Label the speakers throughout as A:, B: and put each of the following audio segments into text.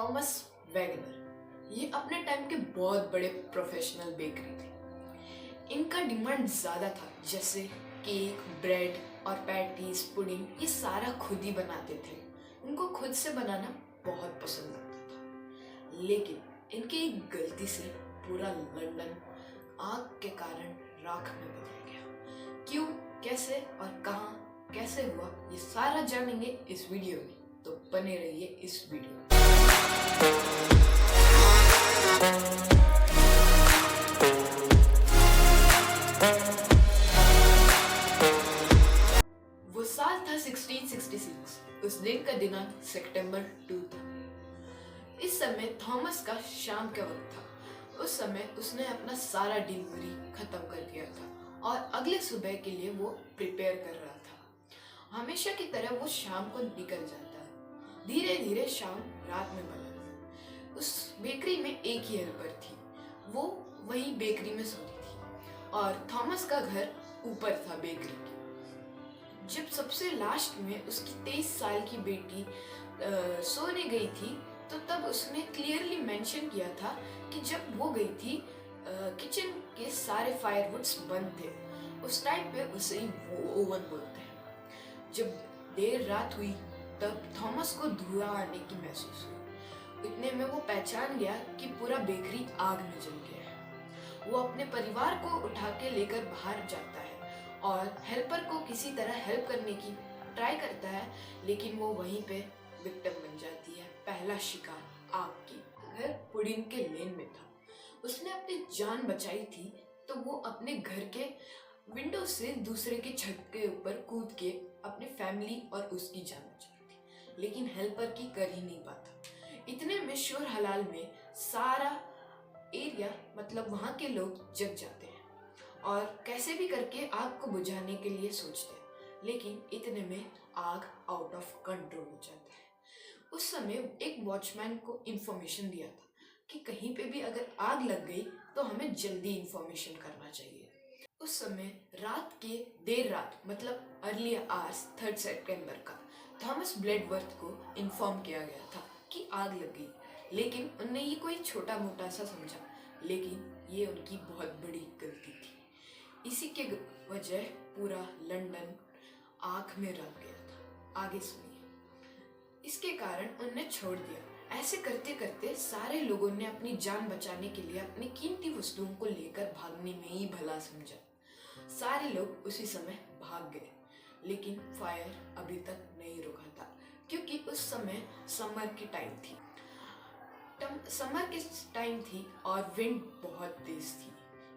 A: Thomas Wagner ये अपने time के बहुत बड़े प्रोफेशनल बेकरी थे। इनका डिमांड ज़्यादा था, जैसे केक, ब्रेड और पैटीज, पुडिंग, ये सारा खुद ही बनाते थे। उनको खुद से बनाना बहुत पसंद आता था। लेकिन इनकी एक गलती से पूरा लंदन आग के कारण राख में बदल गया। क्यों, कैसे और कहाँ कैसे हुआ, ये सारा जानेंगे इस वीडियो में, तो बने रहिए इस वीडियो में। वो साल था 1666। उस दिन का दिनांक सितंबर 2 था। इस समय थॉमस का शाम का वक्त था। उस समय उसने अपना सारा डिलीवरी खत्म कर दिया था और अगले सुबह के लिए वो प्रिपेयर कर रहा था। हमेशा की तरह वो शाम को निकल जाता है। धीरे धीरे शाम रात में बदलता। उस बेकरी में एक ही हेल्पर थी। वो वही बेकरी में सोती थी और थॉमस का घर ऊपर था बेकरी के। जब सबसे लास्ट में उसकी 23 साल की बेटी सोने गई थी, तो तब उसने क्लियरली मेंशन किया था कि जब वो गई थी किचन के सारे फायरवुड्स बंद थे। उस टाइम पे उसे वो ओवन बोलते हैं। जब देर रात हुई तब थॉमस को धुआं आने की महसूस हुई। इतने में वो पहचान गया कि पूरा बेकरी आग में जल गया है। वो अपने परिवार को उठा के लेकर बाहर जाता है और हेल्पर को किसी तरह हेल्प करने की ट्राई करता है, लेकिन वो वहीं पे विक्टिम बन जाती है। पहला शिकार आग की। घर पुडिंग के लेन में था। उसने अपनी जान बचाई थी तो वो अपने घर के विंडो से दूसरे के छत के ऊपर कूद के अपने फैमिली और उसकी जान बचाई थी, लेकिन हेल्पर की कर ही नहीं पाता। इतने में शोर हलाल में सारा एरिया, मतलब वहाँ के लोग जग जाते हैं और कैसे भी करके आग को बुझाने के लिए सोचते हैं, लेकिन इतने में आग आउट ऑफ कंट्रोल हो जाता है। उस समय एक वॉचमैन को इंफॉर्मेशन दिया था कि कहीं पे भी अगर आग लग गई तो हमें जल्दी इंफॉर्मेशन करना चाहिए। उस समय रात के देर रात, मतलब अर्ली आवर्स 3 सितंबर का, थॉमस ब्लेडवर्थ को इन्फॉर्म किया गया था कि आग लग गई, लेकिन उनने ये कोई छोटा मोटा सा समझा, लेकिन ये उनकी बहुत बड़ी गलती थी। इसी के वजह पूरा लंदन आग में रह गया था। आगे सुनिए। इसके कारण उन्हें छोड़ दिया। ऐसे करते करते सारे लोगों ने अपनी जान बचाने के लिए अपनी कीमती वस्तुओं को लेकर भागने में ही भला समझा। सारे लोग उसी समय भाग गए, लेकिन फायर अभी तक नहीं रुका था, क्योंकि उस समय समर की टाइम थी। समर की टाइम थी और विंड बहुत तेज थी।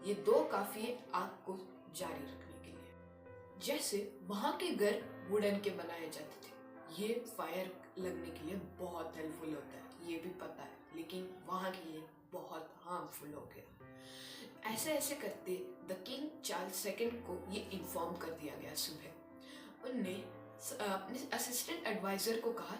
A: ये दो काफी है आग को जारी रखने के लिए। जैसे वहां के घर वुडन के बनाए जाते थे, ये फायर लगने के लिए बहुत हेल्पफुल होता है, ये भी पता है, लेकिन वहां के लिए बहुत हार्मफुल हो गया। ऐसे ऐसे करते द किंग चार्ल्स सेकंड को ये इन्फॉर्म कर दिया गया सुबह। उनने अपने असिस्टेंट एडवाइजर को कहा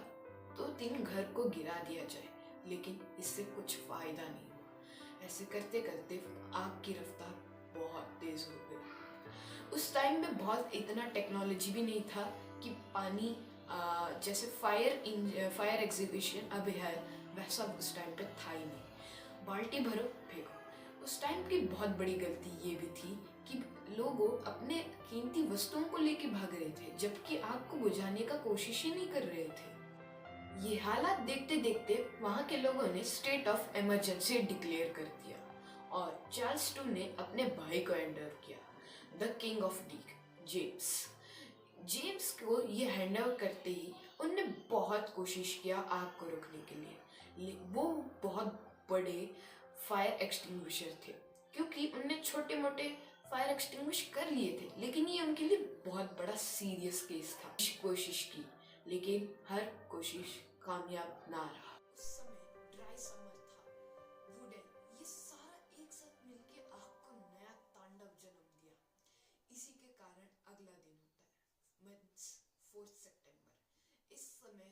A: तो 3 घर को गिरा दिया जाए, लेकिन इससे कुछ फायदा नहीं हुआ। ऐसे करते करते आग की रफ्तार बहुत तेज हो गई। उस टाइम में बहुत इतना टेक्नोलॉजी भी नहीं था कि पानी जैसे फायर एग्जीबिशन अब है वैसा उस टाइम पे था ही नहीं। बाल्टी भरो फेंको। उस टाइम की बहुत बड़ी गलती ये भी थी कि लोग अपने कीमती वस्तुओं को लेके भाग रहे थे, जबकि आग को बुझाने का कोशिश ही नहीं कर रहे थे। ये हालात देखते देखते वहां के लोगों ने स्टेट ऑफ इमरजेंसी डिक्लेयर कर दिया और चार्ल्स टू ने अपने भाई को एंडर किया, द किंग ऑफ डीक, जेम्स को ये हैंड ओवर करते ही उनने बहुत कोशिश किया आग को रोकने के लिए। वो बहुत बड़े फायर एक्सटिंग्विशर थे, क्योंकि उनने छोटे मोटे फायर एक्सटिंग्विश कर लिए थे, लेकिन ये उनके लिए बहुत बड़ा सीरियस केस था। कोशिश की, लेकिन हर कोशिश कामयाब ना रहा। उस समय ड्राई समर था। वुडन ये सारा एक साथ मिलके आग को नया तांडव जन्म दिया। इसी के कारण अगला दिन होता है, मींस 4 सितंबर। इस समय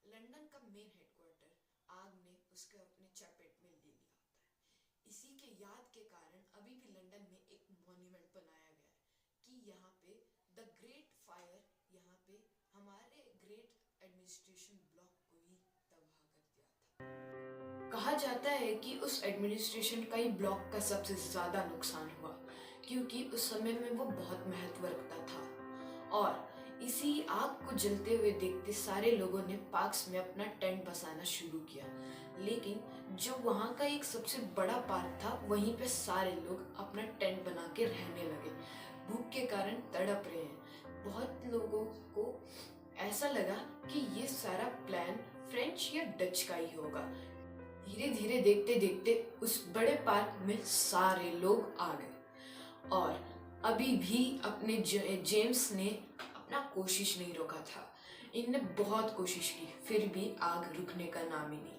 A: लंदन का मेन हेडक्वार्टर आग ने उसके अपने चपेट में ले लिया होता है। इसी के याद के कारण अभी भी लंदन में एक मॉन्यूमेंट बनाया गया है कि यहाँ पे द ग्रेट फायर, यहाँ पे हमारे ग्रेट एडमिनिस्ट्रेशन ब्लॉक को ही तबाह कर दिया था। कहा जाता है कि उस एडमिनिस्ट्रेशन का ही ब्लॉक का सबसे ज़्यादा नुकसान हुआ, क्योंकि उस समय में वो बहुत महत्व रखता था। और इसी आग को जलते हुए देखते सारे लोगों ने पार्क्स में अपना टेंट बसाना शुरू किया। लेकिन जो वहाँ का एक सबसे बड़ा पार्क था, वहीं पे सारे लोग अपना टेंट बना के रहने लगे। भूख के कारण तड़प रहे हैं। बहुत लोगों को ऐसा लगा कि ये सारा प्लान फ्रेंच या डच का ही होगा। धीरे धीरे देखते देखते उस बड़े पार्क में सारे लोग आ गए और अभी भी अपने जेम्स ने अपना कोशिश नहीं रोका था। इनने बहुत कोशिश की, फिर भी आग रुकने का नाम ही नहीं।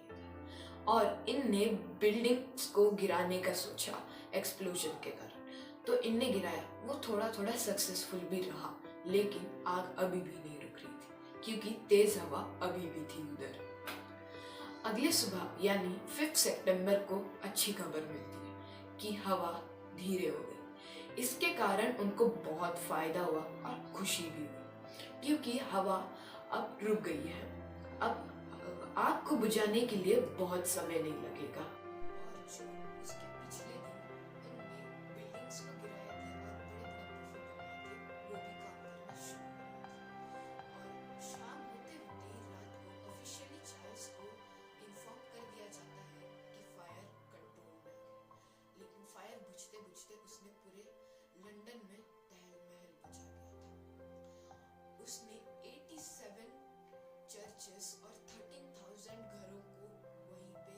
A: और इनने बिल्डिंग्स को गिराने का सोचा एक्सप्लोजन के कारण, तो इनने गिराया। वो थोड़ा थोड़ा सक्सेसफुल भी रहा, लेकिन आग अभी भी नहीं रुक रही थी, क्योंकि तेज हवा अभी भी थी उधर। अगले सुबह यानी 5 सितंबर को अच्छी खबर मिलती है कि हवा धीरे हो गई। इसके कारण उनको बहुत फायदा हुआ और खुशी भी हुई, क्योंकि हवा अब रुक गई है। अब आग को बुझाने के लिए बहुत समय नहीं लगेगा। और जो इसके पिछले दिन इनने बिल्डिंग्स को गिराए थे और बड़े बड़े पत्थर बनाए थे, वो भी काम करना शुरू कर दिया। और शाम होते होते ही रात को ऑफिशियली चार्ल्स को इन्फॉर्म कर दिया जाता है कि फायर कंट्रोल में है। लेकिन फायर बुझते बुझते उसने पूरे लंदन में तहल महल बचा दिया था। उसने 87 चर्चेस और 13,000 घरों को वहीं पे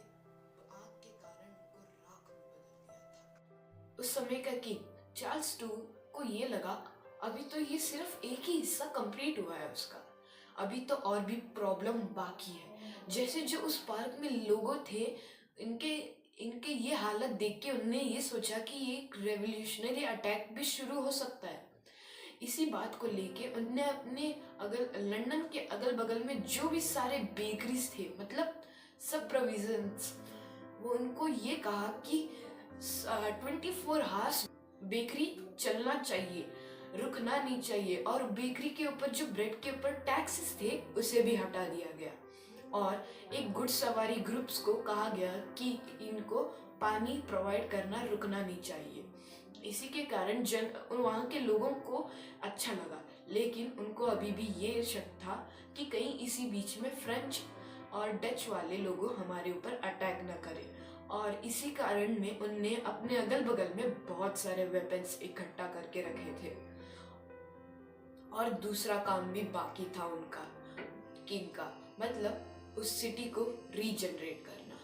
A: आग के कारण उनको राख में बदल दिया था। उस समय का किंग चार्ल्स II को ये लगा अभी तो ये सिर्फ एक ही हिस्सा कंप्लीट हुआ है उसका, अभी तो और भी प्रॉब्लम बाकी है। जैसे जो उस पार्क में लोगों थे, इनके ये हालत देख के उन्होंने ये सोचा कि ये एक रेवोल्यूशनरी अटैक भी शुरू हो सकता है। इसी बात को लेके उन्होंने अपने लंदन के अगल बगल में जो भी सारे बेकरीज थे, मतलब सब प्रोविजंस, वो उनको ये कहा कि 24 आवर्स बेकरी चलना चाहिए, रुकना नहीं चाहिए। और बेकरी के ऊपर जो ब्रेड के ऊपर टैक्सेस थे, उसे भी हटा दिया गया। और एक घुड़सवारी ग्रुप्स को कहा गया कि इनको पानी प्रोवाइड करना रुकना नहीं चाहिए। इसी के कारण वहाँ के लोगों को अच्छा लगा, लेकिन उनको अभी भी ये शक था कि कहीं इसी बीच में फ्रेंच और डच वाले लोग हमारे ऊपर अटैक न करें। और इसी कारण में उनने अपने अगल बगल में बहुत सारे वेपन्स इकट्ठा करके रखे थे। और दूसरा काम भी बाकी था उनका, किंग का, मतलब उस सिटी को रीजनरेट करना।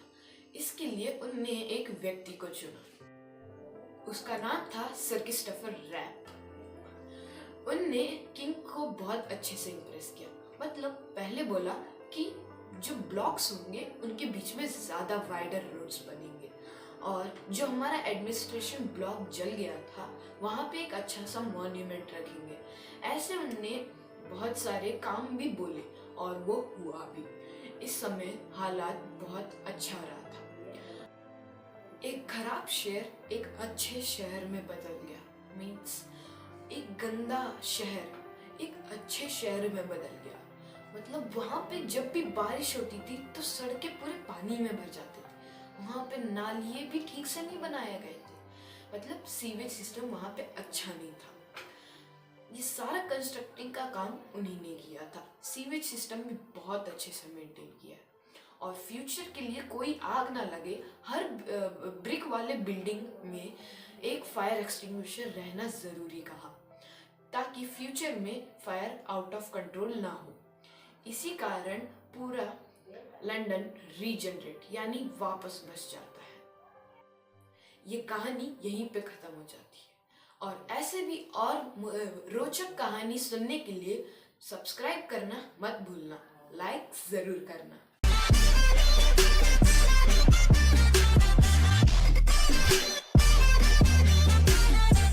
A: इसके लिए उनने एक व्यक्ति को चुना। उसका नाम था सर क्रिस्टोफर रैप। उनने किंग को बहुत अच्छे से इम्प्रेस किया। मतलब पहले बोला कि जो ब्लॉक्स होंगे उनके बीच में ज़्यादा वाइडर रोड्स बनेंगे, और जो हमारा एडमिनिस्ट्रेशन ब्लॉक जल गया था वहाँ पे एक अच्छा सा मॉन्यूमेंट रखेंगे। ऐसे उनने बहुत सारे काम भी बोले और वो हुआ भी। इस समय हालात बहुत अच्छा रहा था। एक खराब शहर एक अच्छे शहर में बदल गया। मीन्स एक गंदा शहर एक अच्छे शहर में बदल गया। मतलब वहाँ पे जब भी बारिश होती थी तो सड़कें पूरे पानी में भर जाते थे। वहाँ पे नालिए भी ठीक से नहीं बनाए गए थे। मतलब सीवेज सिस्टम वहाँ पे अच्छा नहीं था। ये सारा कंस्ट्रक्टिंग का काम उन्हीं ने किया था। सीवेज सिस्टम भी बहुत अच्छे से मेंटेन किया है। और फ्यूचर के लिए कोई आग ना लगे, हर ब्रिक वाले बिल्डिंग में एक फायर एक्सटिंग्विशर रहना ज़रूरी कहा, ताकि फ्यूचर में फायर आउट ऑफ कंट्रोल ना हो। इसी कारण पूरा लंदन रीजनरेट यानी वापस बस जाता है। ये कहानी यहीं पे ख़त्म हो जाती है। और ऐसे भी और रोचक कहानी सुनने के लिए सब्सक्राइब करना मत भूलना, लाइक ज़रूर करना।